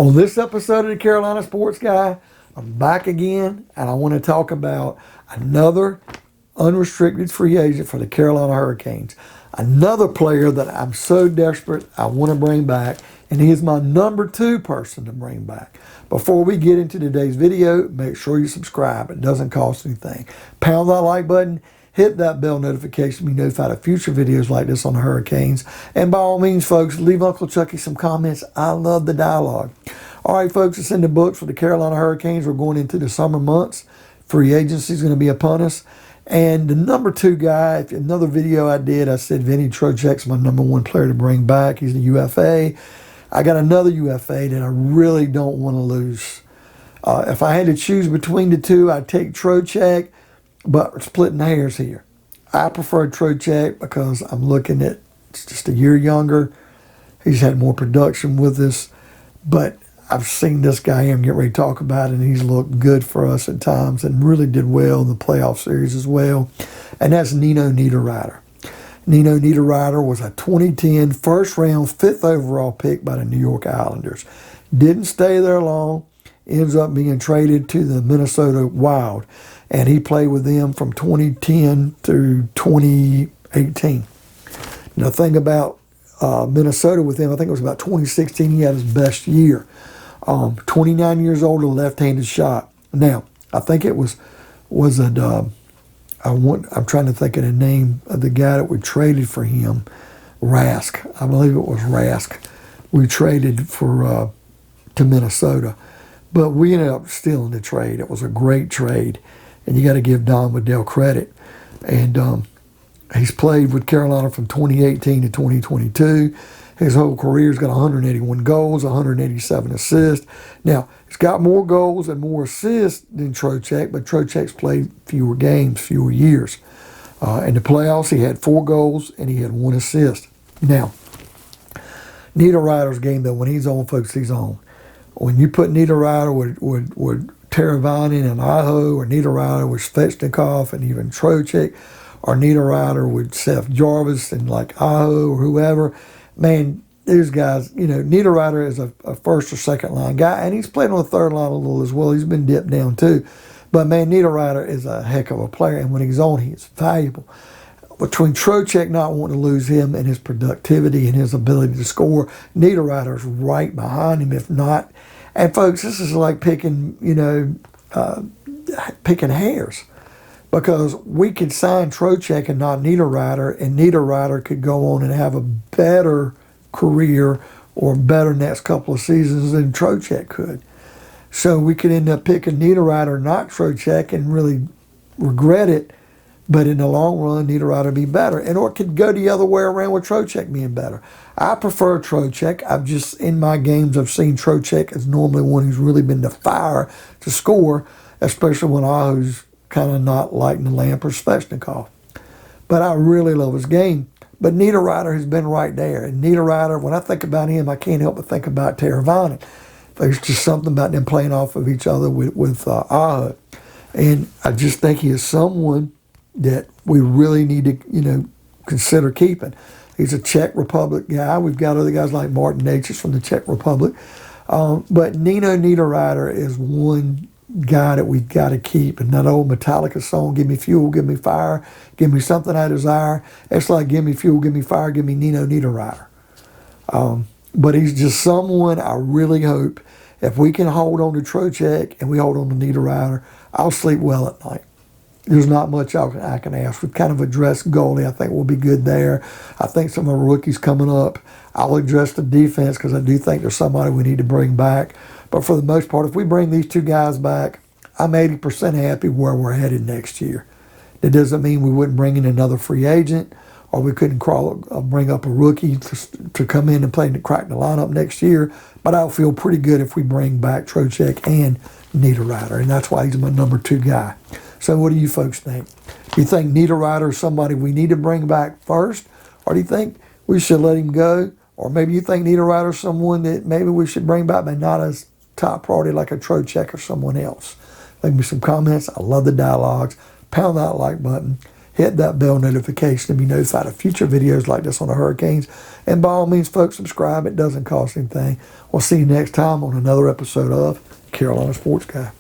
On this episode of the Carolina Sports Guy, I'm back again, and I want to talk about another unrestricted free agent for the Carolina Hurricanes. Another player that I'm so desperate I want to bring back, and he is my number 2 person to bring back. Before we get into today's video, make sure you subscribe. It doesn't cost anything. Pound that like button. Hit that bell notification to be notified of future videos like this on the Hurricanes. And by all means, folks, leave Uncle Chucky some comments. I love the dialogue. All right, folks, it's in the books for the Carolina Hurricanes. We're going into the summer months. Free agency is going to be upon us. And the number 2 guy, if another video I did, I said Vinny Trocheck's my number 1 player to bring back. He's a UFA. I got another UFA that I really don't want to lose. If I had to choose between the two, I'd take Trocheck. But we're splitting hairs here. I prefer Trocheck because I'm looking at just a year younger. He's had more production with us. But I've seen this guy here and get ready to talk about it, and he's looked good for us at times and really did well in the playoff series as well. And that's Nino Niederreiter. Nino Niederreiter was a 2010 first-round, 5th overall pick by the New York Islanders. Didn't stay there long. Ends up being traded to the Minnesota Wild. And he played with them from 2010 through 2018. Now, the thing about Minnesota with him, I think it was about 2016, he had his best year. 29 years old, a left-handed shot. Now, I think it was it, I'm trying to think of the name of the guy that we traded for him, Rask. I believe it was Rask. We traded for to Minnesota. But we ended up stealing the trade. It was a great trade. And you got to give Don Waddell credit. And he's played with Carolina from 2018 to 2022. His whole career's got 181 goals, 187 assists. Now, he's got more goals and more assists than Trocheck, but Trocheck's played fewer games, fewer years. In the playoffs, he had 4 goals and he had 1 assist. Now, Niederreiter's game, though, when he's on, folks, he's on. When you put Niederreiter with Teravainen and Aho, or Niederreiter with Svechnikov and even Trocheck, or Niederreiter with Seth Jarvis and like Aho or whoever, man, these guys, you know, Niederreiter is a first or second line guy, and he's played on the third line a little as well. He's been dipped down too. But man, Niederreiter is a heck of a player, and when he's on, he's valuable. Between Trocheck not wanting to lose him and his productivity and his ability to score, Niederreiter's right behind him, if not. And folks, this is like picking, picking hairs, because we could sign Trocheck and not Niederreiter, and Niederreiter could go on and have a better career or better next couple of seasons than Trocheck could. So we could end up picking Niederreiter, not Trocheck, and really regret it. But in the long run, Niederreiter would be better. And or it could go the other way around with Trocheck being better. I prefer Trocheck. I've just, in my games, I've seen Trocheck as normally one who's really been the fire to score, especially when Aho's kind of not lighting the lamp or Svechnikov. But I really love his game. But Niederreiter has been right there. And Niederreiter, when I think about him, I can't help but think about Teravainen. There's just something about them playing off of each other with Aho. And I just think he is someone that we really need to, consider keeping. He's a Czech Republic guy. We've got other guys like Martin Necas from the Czech Republic. But Nino Niederreiter is one guy that we've got to keep. And that old Metallica song, give me fuel, give me fire, give me something I desire. It's like, give me fuel, give me fire, give me Nino Niederreiter. But he's just someone I really hope, if we can hold on to Trocheck and we hold on to Niederreiter, I'll sleep well at night. There's not much I can ask. We've kind of addressed goalie. I think we'll be good there. I think some of our rookies coming up. I'll address the defense because I do think there's somebody we need to bring back. But for the most part, if we bring these 2 guys back, I'm 80% happy where we're headed next year. That doesn't mean we wouldn't bring in another free agent, or we couldn't bring up a rookie to come in and play to crack the lineup next year. But I'll feel pretty good if we bring back Trocheck and Niederreiter, and that's why he's my number 2 guy. So what do you folks think? Do you think Niederreiter is somebody we need to bring back first? Or do you think we should let him go? Or maybe you think Niederreiter is someone that maybe we should bring back, but not as top priority like a Trocheck or someone else? Leave me some comments. I love the dialogues. Pound that like button. hit that bell notification to be notified of future videos like this on the Hurricanes. And by all means, folks, subscribe. It doesn't cost anything. We'll see you next time on another episode of Carolina Sports Guy.